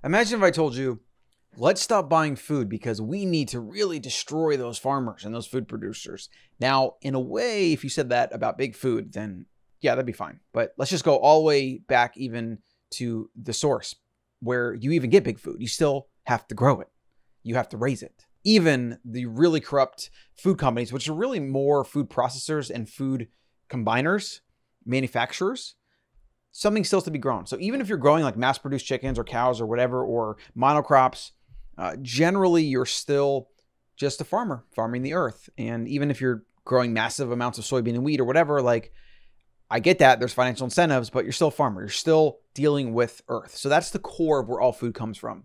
Imagine if I told you, let's stop buying food because we need to really destroy those farmers and those food producers. Now, in a way, if you said that about big food, then yeah, that'd be fine. But let's just go all the way back even to the source where you even get big food. You still have to grow it. You have to raise it. Even the really corrupt food companies, which are really more food processors and food combiners, manufacturers, something still has to be grown. So even if you're growing like mass-produced chickens or cows or whatever, or monocrops, generally you're still just a farmer farming the earth. And even if you're growing massive amounts of soybean and wheat or whatever, like I get that there's financial incentives, but you're still a farmer. You're still dealing with earth. So that's the core of where all food comes from.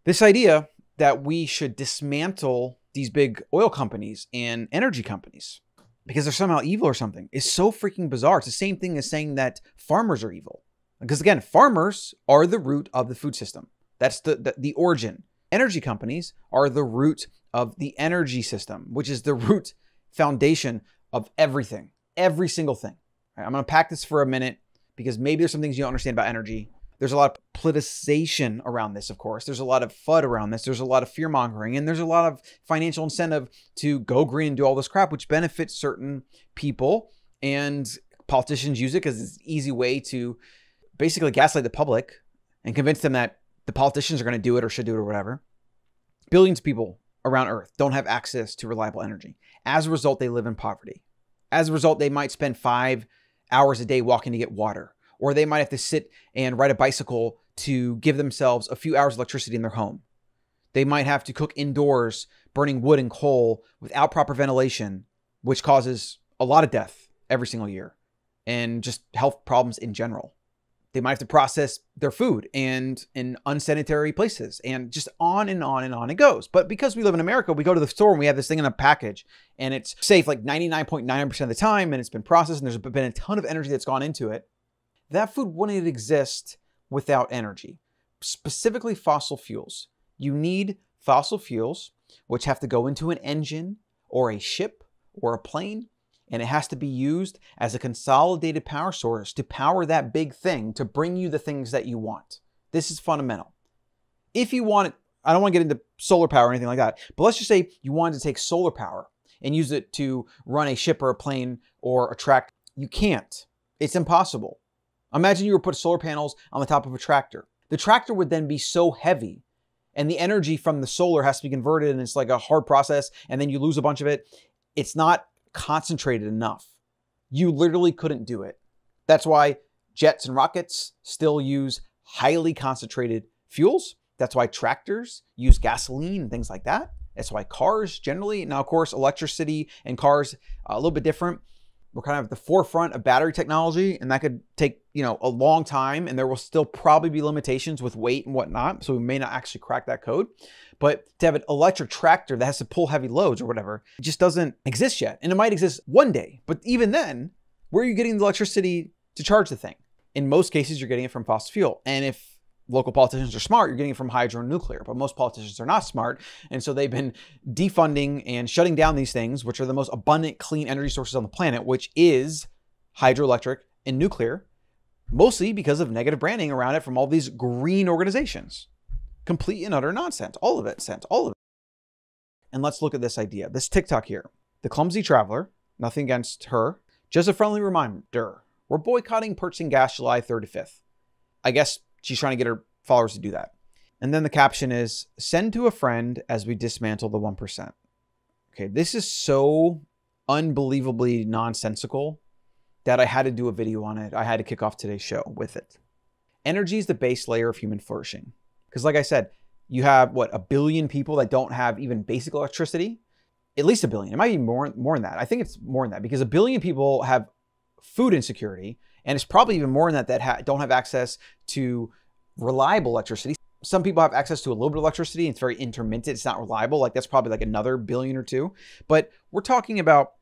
This idea that we should dismantle these big oil companies and energy companies because they're somehow evil or something is so freaking bizarre. It's the same thing as saying that farmers are evil. Because again, farmers are the root of the food system. That's the origin. Energy companies are the root of the energy system, which is the root foundation of everything, every single thing. All right, I'm going to pack this for a minute because maybe there's some things you don't understand about energy. There's a lot of politicization around this, of course. There's a lot of FUD around this. There's a lot of fear mongering, and there's a lot of financial incentive to go green and do all this crap, which benefits certain people. And politicians use it because it's an easy way to basically gaslight the public and convince them that the politicians are going to do it or should do it or whatever. Billions of people around Earth don't have access to reliable energy. As a result, they live in poverty. As a result, they might spend 5 hours a day walking to get water. Or they might have to sit and ride a bicycle to give themselves a few hours of electricity in their home. They might have to cook indoors, burning wood and coal without proper ventilation, which causes a lot of death every single year and just health problems in general. They might have to process their food and in unsanitary places, and just on and on and on it goes. But because we live in America, we go to the store and we have this thing in a package and it's safe like 99.9% of the time, and it's been processed and there's been a ton of energy that's gone into it. That food wouldn't exist without energy, specifically fossil fuels. You need fossil fuels, which have to go into an engine or a ship or a plane, and it has to be used as a consolidated power source to power that big thing to bring you the things that you want. This is fundamental. If you want it, I don't want to get into solar power or anything like that, but let's just say you wanted to take solar power and use it to run a ship or a plane or a tractor. You can't. It's impossible. Imagine you were to put solar panels on the top of a tractor. The tractor would then be so heavy, and the energy from the solar has to be converted, and it's like a hard process, and then you lose a bunch of it. It's not concentrated enough. You literally couldn't do it. That's why jets and rockets still use highly concentrated fuels. That's why tractors use gasoline and things like that. That's why cars generally, now of course, electricity and cars a little bit different. We're kind of at the forefront of battery technology, and that could take, a long time, and there will still probably be limitations with weight and whatnot. So we may not actually crack that code, but to have an electric tractor that has to pull heavy loads or whatever, it just doesn't exist yet. And it might exist one day, but even then, where are you getting the electricity to charge the thing? In most cases, you're getting it from fossil fuel. And if local politicians are smart, you're getting it from hydro and nuclear, but most politicians are not smart. And so they've been defunding and shutting down these things, which are the most abundant clean energy sources on the planet, which is hydroelectric and nuclear, mostly because of negative branding around it from all these green organizations. Complete and utter nonsense. All of it, all of it. And let's look at this idea, this TikTok here. The Clumsy Traveler, nothing against her, just a friendly reminder. We're boycotting purchasing gas July 3rd to 5th. I guess she's trying to get her followers to do that. And then the caption is, send to a friend as we dismantle the 1%. Okay, this is so unbelievably nonsensical that I had to do a video on it. I had to kick off today's show with it. Energy is the base layer of human flourishing. Because like I said, you have, what, 1 billion people that don't have even basic electricity? At least 1 billion. It might be more than that. I think it's more than that because 1 billion people have food insecurity. And it's probably even more than that don't have access to reliable electricity. Some people have access to a little bit of electricity, and it's very intermittent. It's not reliable. Like that's probably like another billion or two. But we're talking about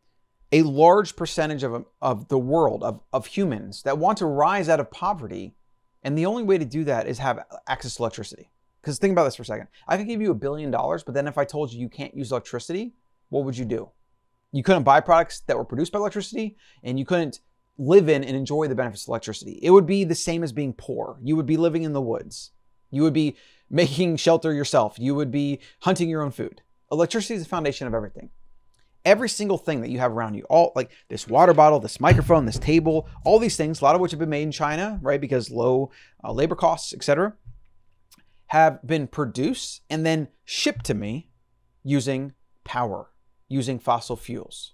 a large percentage of the world, of humans that want to rise out of poverty. And the only way to do that is have access to electricity. Because think about this for a second. I could give you $1 billion, but then if I told you you can't use electricity, what would you do? You couldn't buy products that were produced by electricity, and you couldn't live in and enjoy the benefits of electricity. It would be the same as being poor. You would be living in the woods. You would be making shelter yourself. You would be hunting your own food. Electricity is the foundation of everything. Every single thing that you have around you, all like this water bottle, this microphone, this table, all these things, a lot of which have been made in China, right? Because low labor costs, etc., have been produced and then shipped to me using power, using fossil fuels.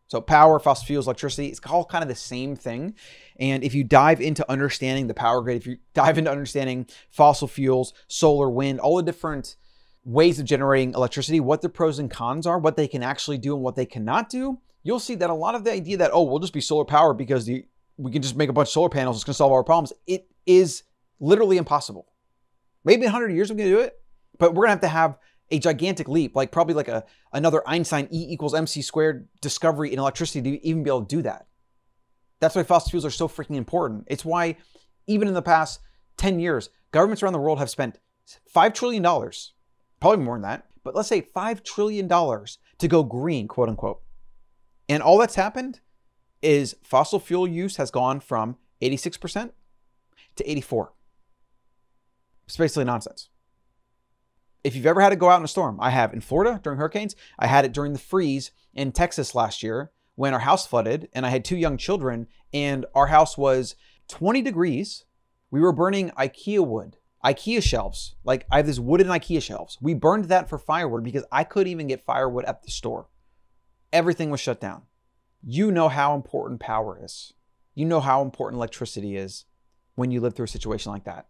So power, fossil fuels, electricity, it's all kind of the same thing. And if you dive into understanding the power grid, if you dive into understanding fossil fuels, solar, wind, all the different ways of generating electricity, what the pros and cons are, what they can actually do and what they cannot do, you'll see that a lot of the idea that, oh, we'll just be solar power because we can just make a bunch of solar panels, it's going to solve all our problems, it is literally impossible. Maybe in 100 years we can do it, but we're going to have a gigantic leap, like probably like another Einstein E=mc² discovery in electricity to even be able to do that. That's why fossil fuels are so freaking important. It's why even in the past 10 years, governments around the world have spent $5 trillion, probably more than that, but let's say $5 trillion to go green, quote unquote. And all that's happened is fossil fuel use has gone from 86% to 84%. It's basically nonsense. If you've ever had to go out in a storm, I have in Florida during hurricanes. I had it during the freeze in Texas last year when our house flooded and I had 2 young children and our house was 20 degrees. We were burning IKEA wood, IKEA shelves. Like I have this wooden IKEA shelves. We burned that for firewood because I couldn't even get firewood at the store. Everything was shut down. You know how important power is. You know how important electricity is when you live through a situation like that.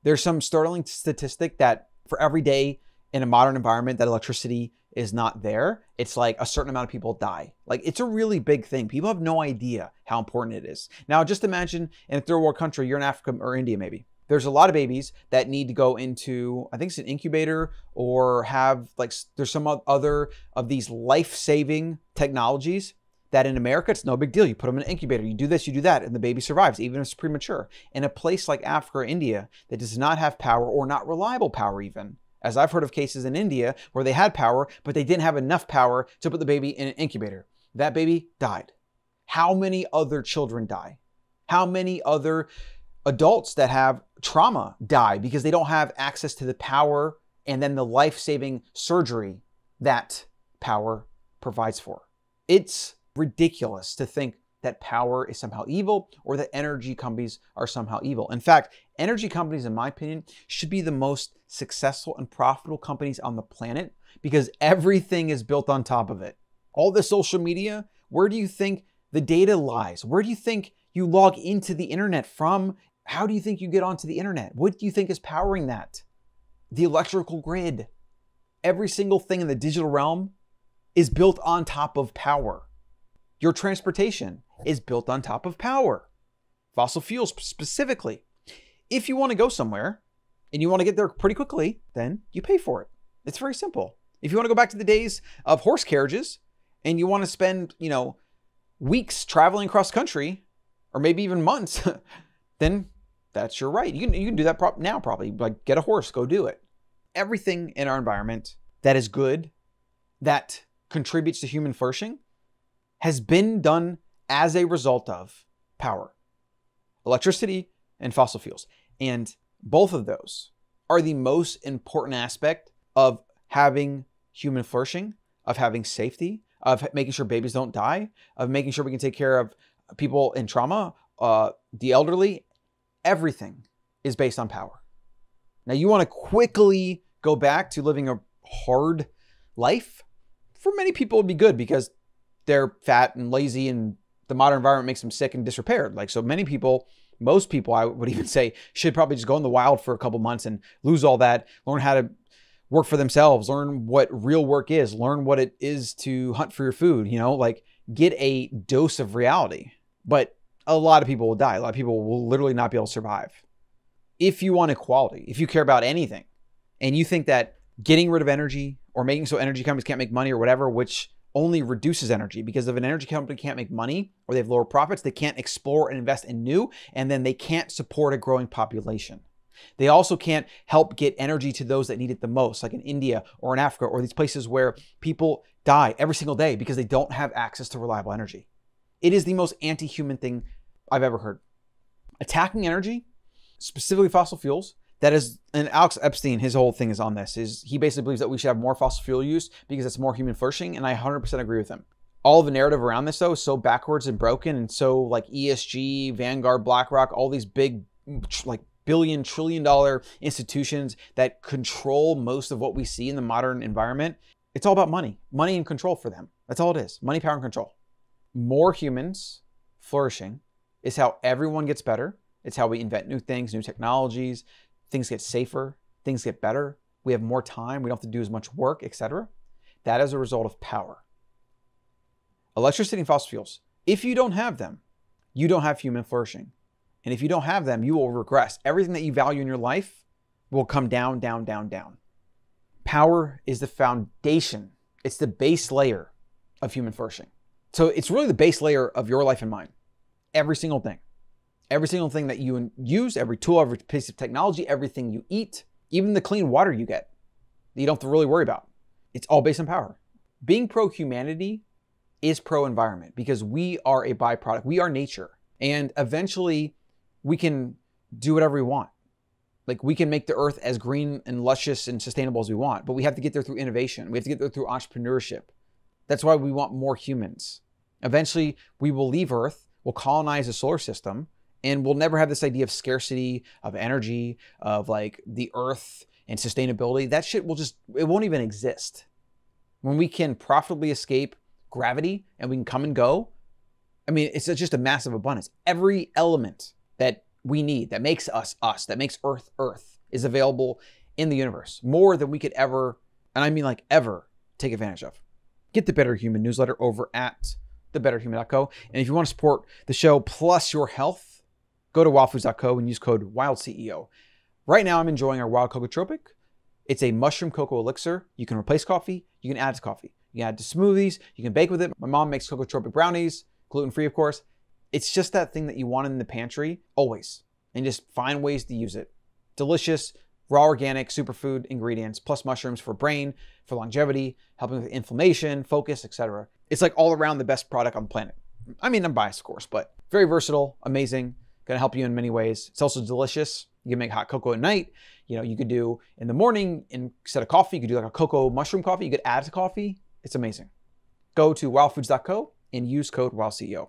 There's some startling statistic that for every day in a modern environment that electricity is not there, it's like a certain amount of people die. Like it's a really big thing. People have no idea how important it is. Now, just imagine in a third world country, you're in Africa or India maybe. There's a lot of babies that need to go into, I think it's an incubator or have like, there's some other of these life-saving technologies that in America, it's no big deal. You put them in an incubator, you do this, you do that, and the baby survives, even if it's premature. In a place like Africa or India that does not have power or not reliable power even, as I've heard of cases in India where they had power, but they didn't have enough power to put the baby in an incubator. That baby died. How many other children die? How many other adults that have trauma die because they don't have access to the power and then the life-saving surgery that power provides for? It's ridiculous to think that power is somehow evil or that energy companies are somehow evil. In fact, energy companies, in my opinion, should be the most successful and profitable companies on the planet because everything is built on top of it. All the social media, where do you think the data lies? Where do you think you log into the internet from? How do you think you get onto the internet? What do you think is powering that? The electrical grid. Every single thing in the digital realm is built on top of power. Your transportation is built on top of power. Fossil fuels specifically. If you want to go somewhere and you want to get there pretty quickly, then you pay for it. It's very simple. If you want to go back to the days of horse carriages and you want to spend, weeks traveling across country or maybe even months, then that's your right. You can do that now probably. Like get a horse, go do it. Everything in our environment that is good, that contributes to human flourishing, has been done as a result of power, electricity, and fossil fuels. And both of those are the most important aspect of having human flourishing, of having safety, of making sure babies don't die, of making sure we can take care of people in trauma, the elderly. Everything is based on power. Now, you want to quickly go back to living a hard life? For many people, it would be good because they're fat and lazy and the modern environment makes them sick and disrepaired. Like, so many people, most people, I would even say, should probably just go in the wild for a couple months and lose all that, learn how to work for themselves, learn what real work is, learn what it is to hunt for your food, like get a dose of reality. But a lot of people will die. A lot of people will literally not be able to survive. If you want equality, if you care about anything, and you think that getting rid of energy or making so energy companies can't make money or whatever, which only reduces energy, because if an energy company can't make money or they have lower profits, they can't explore and invest in new, and then they can't support a growing population. They also can't help get energy to those that need it the most, like in India or in Africa or these places where people die every single day because they don't have access to reliable energy. It is the most anti-human thing I've ever heard. Attacking energy, specifically fossil fuels, That is, and Alex Epstein, his whole thing is on this, is he basically believes that we should have more fossil fuel use because it's more human flourishing, and I 100% agree with him. All the narrative around this, though, is so backwards and broken, and so like ESG, Vanguard, BlackRock, all these big, like billion, trillion-dollar institutions that control most of what we see in the modern environment. It's all about money and control for them. That's all it is, money, power, and control. More humans flourishing is how everyone gets better. It's how we invent new things, new technologies. Things get safer, things get better. We have more time. We don't have to do as much work, etc. That is a result of power. Electricity and fossil fuels. If you don't have them, you don't have human flourishing. And if you don't have them, you will regress. Everything that you value in your life will come down, down, down, down. Power is the foundation. It's the base layer of human flourishing. So it's really the base layer of your life and mine. Every single thing. Every single thing that you use, every tool, every piece of technology, everything you eat, even the clean water you get, that you don't have to really worry about. It's all based on power. Being pro-humanity is pro-environment because we are a byproduct. We are nature. And eventually we can do whatever we want. Like we can make the earth as green and luscious and sustainable as we want, but we have to get there through innovation. We have to get there through entrepreneurship. That's why we want more humans. Eventually we will leave Earth, we'll colonize the solar system, and we'll never have this idea of scarcity, of energy, of like the earth and sustainability. That shit it won't even exist. When we can profitably escape gravity and we can come and go, I mean, it's just a massive abundance. Every element that we need, that makes us us, that makes Earth Earth, is available in the universe. More than we could ever, and I mean like ever, take advantage of. Get the Better Human newsletter over at thebetterhuman.co. And if you want to support the show plus your health, go to wildfoods.co and use code WILDCEO. Right now, I'm enjoying our Wild Cocotropic. It's a mushroom cocoa elixir. You can replace coffee. You can add to coffee. You can add to smoothies. You can bake with it. My mom makes Cocotropic brownies, gluten-free, of course. It's just that thing that you want in the pantry, always. And just find ways to use it. Delicious, raw organic, superfood ingredients, plus mushrooms for brain, for longevity, helping with inflammation, focus, etc. It's like all around the best product on the planet. I mean, I'm biased, of course, but very versatile, amazing. Going to help you in many ways. It's also delicious. You can make hot cocoa at night. You know, you could do in the morning instead of coffee, you could do like a cocoa mushroom coffee. You could add to coffee. It's amazing. Go to wildfoods.co and use code WildCEO.